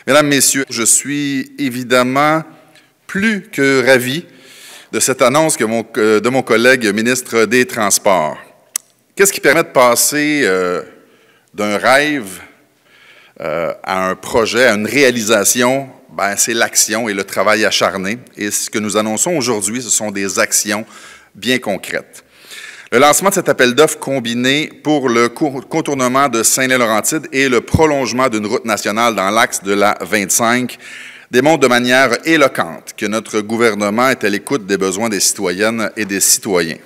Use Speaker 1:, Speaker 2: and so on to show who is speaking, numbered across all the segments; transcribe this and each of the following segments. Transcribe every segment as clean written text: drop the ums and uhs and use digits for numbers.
Speaker 1: Mesdames, Messieurs, je suis évidemment plus que ravi de cette annonce de mon collègue ministre des Transports. Qu'est-ce qui permet de passer d'un rêve à un projet, à une réalisation? Bien, c'est l'action et le travail acharné. Et ce que nous annonçons aujourd'hui, ce sont des actions bien concrètes. Le lancement de cet appel d'offres combiné pour le contournement de Saint-Lin-Laurentide et le prolongement d'une route nationale dans l'axe de la 25 démontre de manière éloquente que notre gouvernement est à l'écoute des besoins des citoyennes et des citoyens.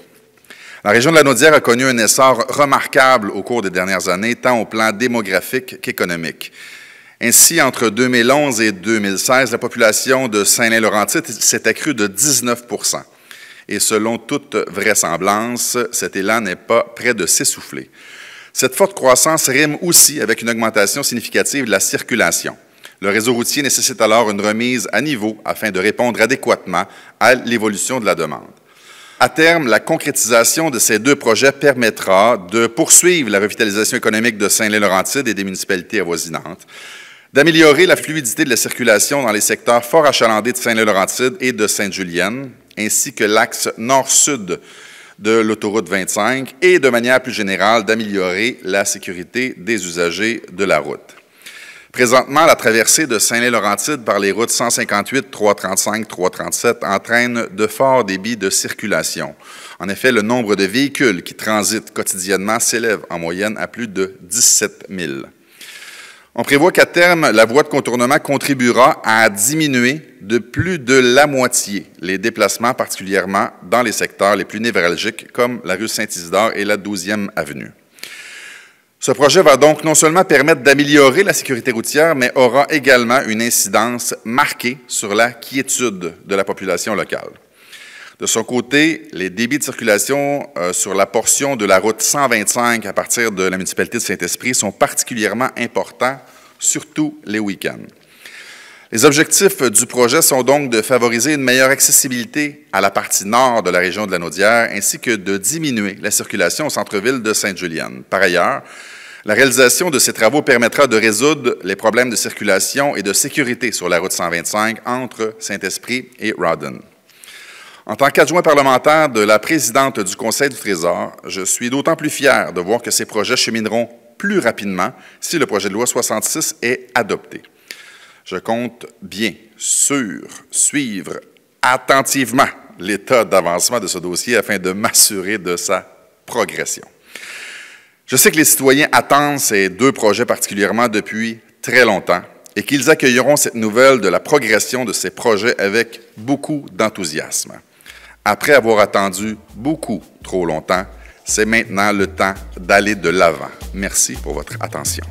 Speaker 1: La région de la Naudière a connu un essor remarquable au cours des dernières années, tant au plan démographique qu'économique. Ainsi, entre 2011 et 2016, la population de Saint-Lin-Laurentide s'est accrue de 19 %. Et selon toute vraisemblance, cet élan n'est pas près de s'essouffler. Cette forte croissance rime aussi avec une augmentation significative de la circulation. Le réseau routier nécessite alors une remise à niveau afin de répondre adéquatement à l'évolution de la demande. À terme, la concrétisation de ces deux projets permettra de poursuivre la revitalisation économique de Saint-Lin-Laurentide et des municipalités avoisinantes, d'améliorer la fluidité de la circulation dans les secteurs fort achalandés de Saint-Lin-Laurentide et de Sainte-Julienne, ainsi que l'axe nord-sud de l'autoroute 25 et, de manière plus générale, d'améliorer la sécurité des usagers de la route. Présentement, la traversée de Saint-Lin-Laurentide par les routes 158, 335, 337 entraîne de forts débits de circulation. En effet, le nombre de véhicules qui transitent quotidiennement s'élève en moyenne à plus de 17 000. On prévoit qu'à terme, la voie de contournement contribuera à diminuer de plus de la moitié les déplacements, particulièrement dans les secteurs les plus névralgiques, comme la rue Saint-Isidore et la 12e avenue. Ce projet va donc non seulement permettre d'améliorer la sécurité routière, mais aura également une incidence marquée sur la quiétude de la population locale. De son côté, les débits de circulation sur la portion de la route 125 à partir de la municipalité de Saint-Esprit sont particulièrement importants, surtout les week-ends. Les objectifs du projet sont donc de favoriser une meilleure accessibilité à la partie nord de la région de la Naudière, ainsi que de diminuer la circulation au centre-ville de Sainte-Julienne. Par ailleurs, la réalisation de ces travaux permettra de résoudre les problèmes de circulation et de sécurité sur la route 125 entre Saint-Esprit et Rawdon. En tant qu'adjoint parlementaire de la présidente du Conseil du Trésor, je suis d'autant plus fier de voir que ces projets chemineront plus rapidement si le projet de loi 66 est adopté. Je compte bien sûr suivre attentivement l'état d'avancement de ce dossier afin de m'assurer de sa progression. Je sais que les citoyens attendent ces deux projets particulièrement depuis très longtemps et qu'ils accueilleront cette nouvelle de la progression de ces projets avec beaucoup d'enthousiasme. Après avoir attendu beaucoup trop longtemps, c'est maintenant le temps d'aller de l'avant. Merci pour votre attention.